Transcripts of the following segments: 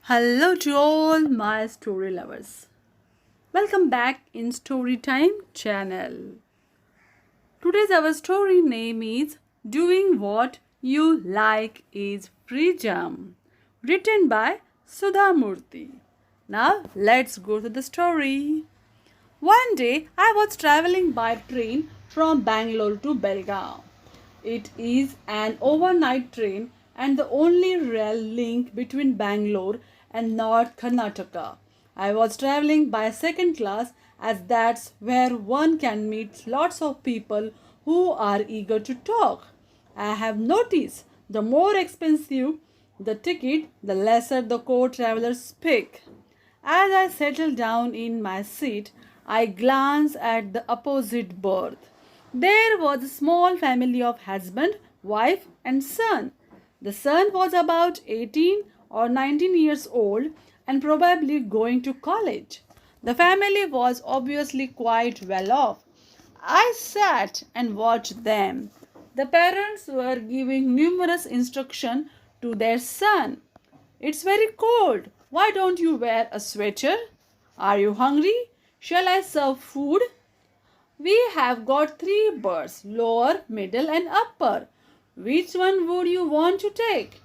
Hello to all my story lovers. Welcome back in Storytime channel. Today's our story name is Doing What You Like is Freedom, written by Sudha Murty. Now let's go to the story. One day I was traveling by train from Bangalore to Belgaum. It is an overnight train and the only rail link between Bangalore and North Karnataka. I was traveling by second class as that's where one can meet lots of people who are eager to talk. I have noticed the more expensive the ticket, the lesser the co-travelers speak. As I settled down in my seat, I glanced at the opposite berth. There was a small family of husband, wife, and son. The son was about 18 or 19 years old and probably going to college. The family was obviously quite well off. I sat and watched them. The parents were giving numerous instructions to their son. It's very cold. Why don't you wear a sweater? Are you hungry? Shall I serve food? We have got three berths, lower, middle and upper. Which one would you want to take?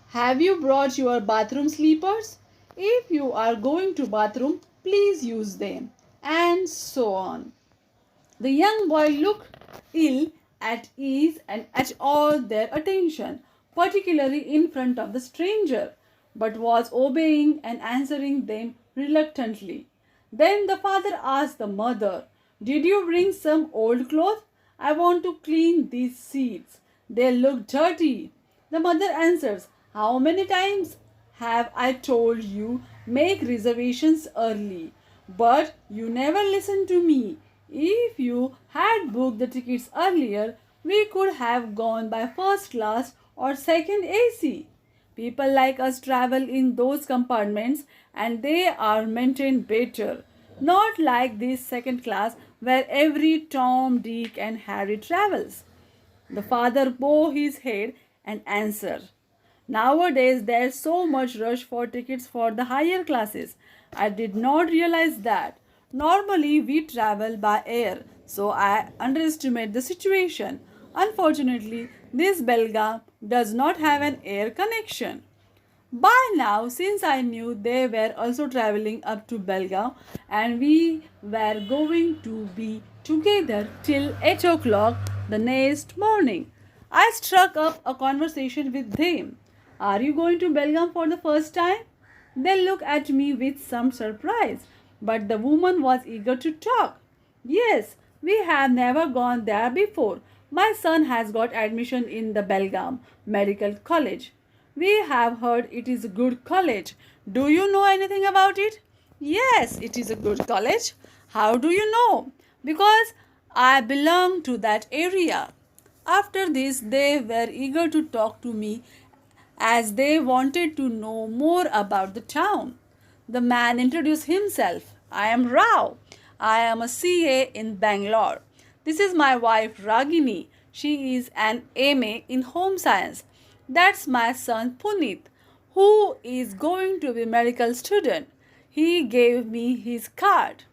Have you brought your bathroom slippers? If you are going to bathroom, please use them. And so on. The young boy looked ill at ease and at all their attention, particularly in front of the stranger, but was obeying and answering them reluctantly. Then the father asked the mother, "Did you bring some old clothes? I want to clean these seats. They look dirty." The mother answers, "How many times have I told you make reservations early? But you never listen to me. If you had booked the tickets earlier, we could have gone by first class or second AC. People like us travel in those compartments and they are maintained better. Not like this second class where every Tom, Dick, and Harry travels." The father bowed his head and answered, "Nowadays there's so much rush for tickets for the higher classes. I did not realize that. Normally we travel by air, so I underestimate the situation. Unfortunately, this Belgaum does not have an air connection." By now, since I knew they were also traveling up to Belgaum and we were going to be together till 8 o'clock the next morning, I struck up a conversation with them. "Are you going to Belgaum for the first time?" They looked at me with some surprise, but the woman was eager to talk. "Yes, we have never gone there before. My son has got admission in the Belgaum Medical College. We have heard it is a good college. Do you know anything about it?" "Yes, it is a good college." "How do you know?" "Because I belong to that area." After this, they were eager to talk to me as they wanted to know more about the town. The man introduced himself. "I am Rao. I am a CA in Bangalore. This is my wife Ragini. She is an MA in home science. That's my son Puneet, who is going to be medical student." He gave me his card.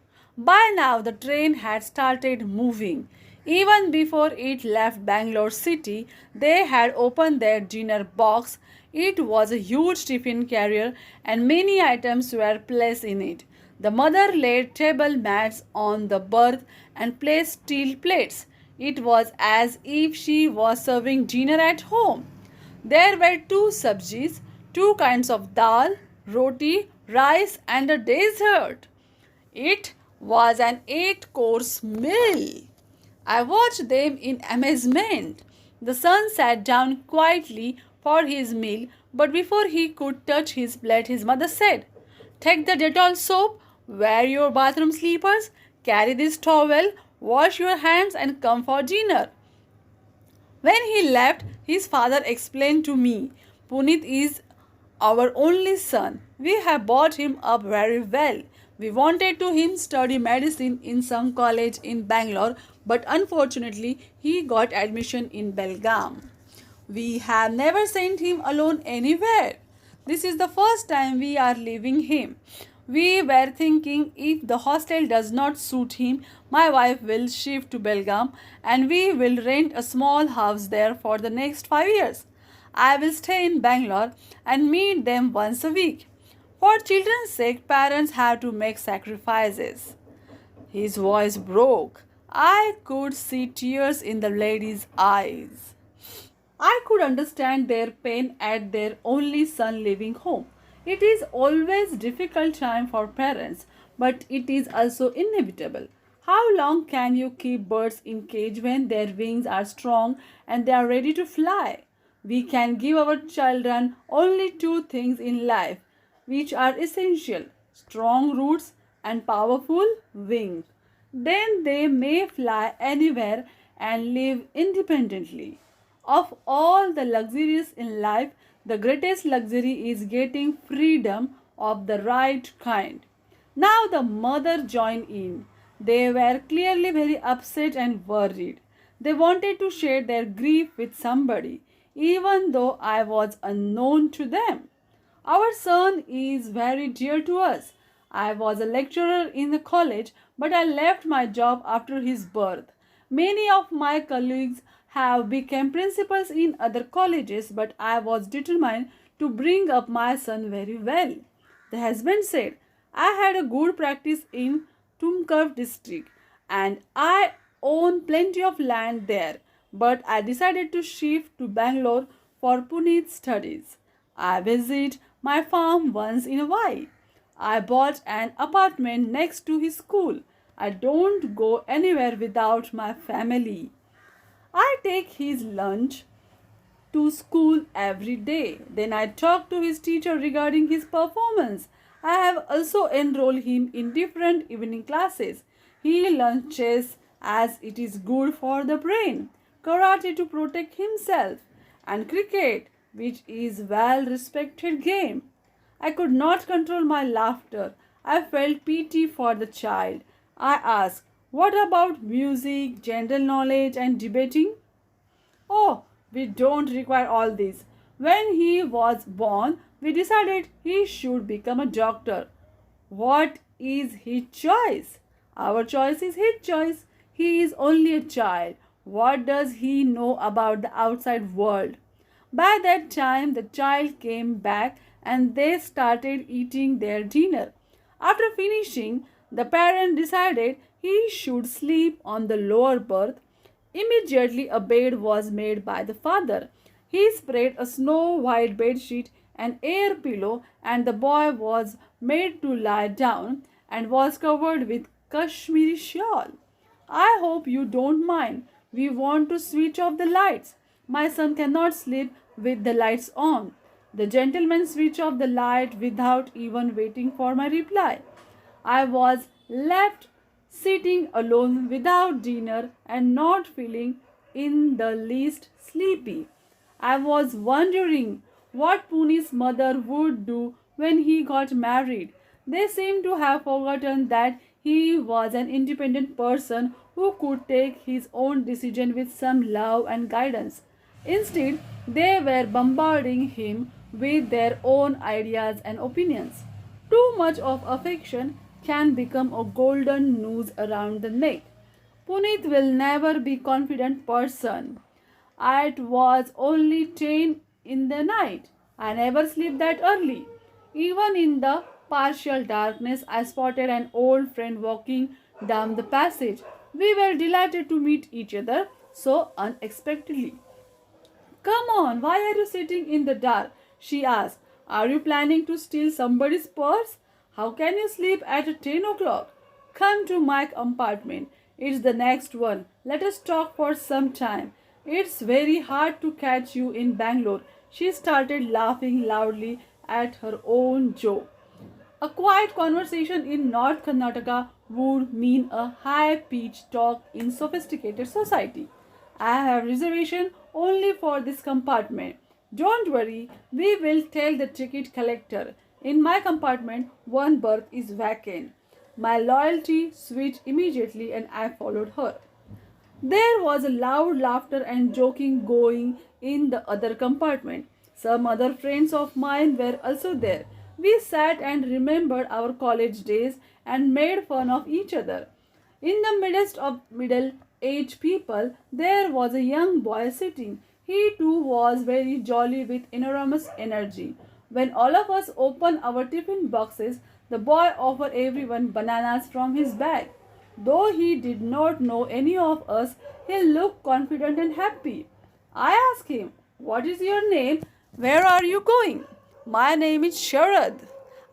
By now the train had started moving. Even before it left Bangalore city, they had opened their dinner box. It was a huge tiffin carrier and many items were placed in it. The mother laid table mats on the berth and placed steel plates. It was as if she was serving dinner at home. There were two sabjis, two kinds of dal, roti, rice, and a dessert. It was an 8-course meal. I watched them in amazement. The son sat down quietly for his meal, but before he could touch his plate, his mother said, "Take the Dettol soap, wear your bathroom slippers, carry this towel, wash your hands, and come for dinner." When he left, his father explained to me, "Puneet is our only son. We have brought him up very well. We wanted to him study medicine in some college in Bangalore, but unfortunately he got admission in Belgaum. We have never sent him alone anywhere. This is the first time we are leaving him. We were thinking if the hostel does not suit him, my wife will shift to Belgaum and we will rent a small house there for the next 5 years. I will stay in Bangalore and meet them once a week. For children's sake, parents have to make sacrifices. His voice broke. I could see tears in the lady's eyes. I could understand their pain at their only son leaving home. It is always difficult time for parents, but it is also inevitable. How long can you keep birds in cage when their wings are strong and they are ready to fly? We can give our children only two things in life which are essential: strong roots and powerful wings. Then they may fly anywhere and live independently. Of all the luxuries in life, the greatest luxury is getting freedom of the right kind. Now the mother joined in. They were clearly very upset and worried. They wanted to share their grief with somebody, even though I was unknown to them. Our son is very dear to us. I was a lecturer in the college, but I left my job after his birth. Many of my colleagues have become principals in other colleges, but I was determined to bring up my son very well. The husband said, I had a good practice in Tumkur district and I own plenty of land there, but I decided to shift to Bangalore for Puneet's studies. I visit my farm once in a while. I bought an apartment next to his school. I don't go anywhere without my family. I take his lunch to school every day. Then I talk to his teacher regarding his performance. I have also enrolled him in different evening classes. He learns chess as it is good for the brain, karate to protect himself, and cricket, which is well respected game. I could not control my laughter. I felt pity for the child. I asked, what about music, general knowledge, and debating? Oh, we don't require all this. When he was born, we decided he should become a doctor. What is his choice? Our choice is his choice. He is only a child. What does he know about the outside world? By that time, the child came back and they started eating their dinner. After finishing, the parent decided he should sleep on the lower berth. Immediately, a bed was made by the father. He spread a snow white bedsheet and air pillow, and the boy was made to lie down and was covered with Kashmiri shawl. I hope you don't mind. We want to switch off the lights. My son cannot sleep with the lights on. The gentleman switched off the light without even waiting for my reply. I was left sitting alone without dinner and not feeling in the least sleepy. I was wondering what Puni's mother would do when he got married. They seemed to have forgotten that he was an independent person who could take his own decision with some love and guidance. Instead, they were bombarding him with their own ideas and opinions. Too much of affection can become a golden noose around the neck. Puneet will never be a confident person. It was only 10 in the night. I never sleep that early. Even in the partial darkness, I spotted an old friend walking down the passage. We were delighted to meet each other so unexpectedly. Come on, why are you sitting in the dark? She asked. Are you planning to steal somebody's purse? How can you sleep at 10 o'clock? Come to my apartment. It's the next one. Let us talk for some time. It's very hard to catch you in Bangalore. She started laughing loudly at her own joke. A quiet conversation in North Karnataka would mean a high-pitched talk in sophisticated society. I have reservation only for this compartment. Don't worry, we will tell the ticket collector. In my compartment, one berth is vacant. My loyalty switched immediately and I followed her. There was a loud laughter and joking going in the other compartment. Some other friends of mine were also there. We sat and remembered our college days and made fun of each other. In the midst of middle-aged people, there was a young boy sitting. He too was very jolly with enormous energy. When all of us opened our tiffin boxes, the boy offered everyone bananas from his bag. Though he did not know any of us, he looked confident and happy. I asked him, "What is your name? Where are you going?" "My name is Sharad.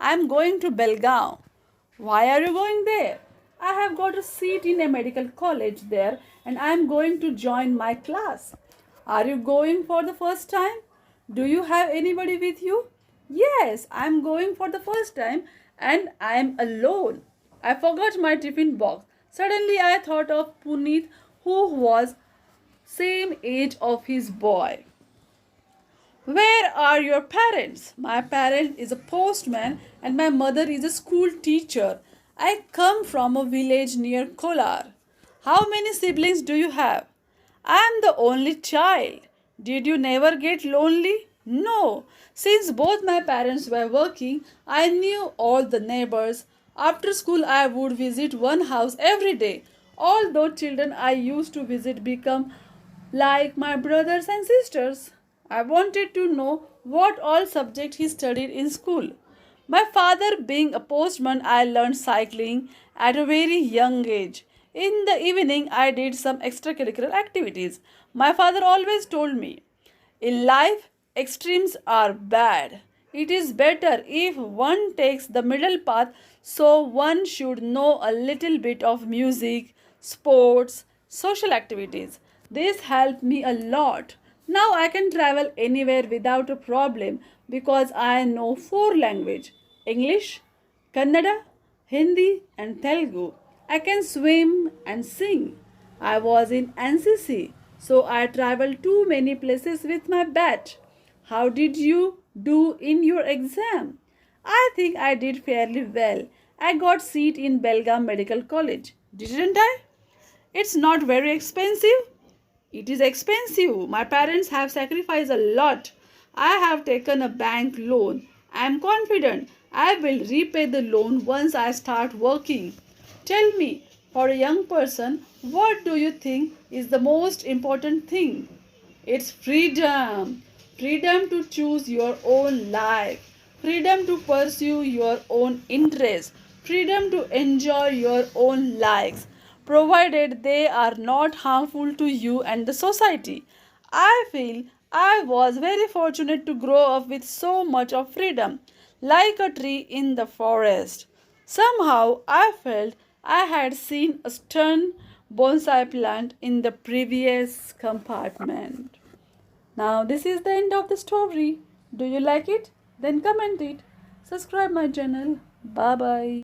I am going to Belgaum." "Why are you going there?" "I have got a seat in a medical college there and I am going to join my class." "Are you going for the first time? Do you have anybody with you?" "Yes, I am going for the first time and I am alone." I forgot my tiffin box. Suddenly I thought of Puneet, who was same age of his boy. "Where are your parents?" "My parent is a postman and my mother is a school teacher. I come from a village near Kolar." "How many siblings do you have?" "I am the only child." "Did you never get lonely?" "No. Since both my parents were working, I knew all the neighbors. After school, I would visit one house every day. All those children I used to visit become like my brothers and sisters. I wanted to know what all subjects he studied in school. My father being a postman, I learned cycling at a very young age. In the evening, I did some extracurricular activities. My father always told me, "In life, extremes are bad. It is better if one takes the middle path, so one should know a little bit of music, sports, social activities." This helped me a lot. Now I can travel anywhere without a problem because I know four languages: English, Kannada, Hindi, and Telugu. I can swim and sing. I was in NCC, so I traveled too many places with my bat. How did you do in your exam? I think I did fairly well. I got seat in Belgaum Medical College. Didn't I? It's not very expensive. It is expensive. My parents have sacrificed a lot. I have taken a bank loan. I am confident I will repay the loan once I start working. Tell me, for a young person, what do you think is the most important thing? It's freedom. Freedom to choose your own life. Freedom to pursue your own interests. Freedom to enjoy your own likes, provided they are not harmful to you and the society. I feel I was very fortunate to grow up with so much of freedom, like a tree in the forest. Somehow I felt I had seen a stern bonsai plant in the previous compartment. Now, this is the end of the story. Do you like it? Then comment it. Subscribe my channel. Bye bye.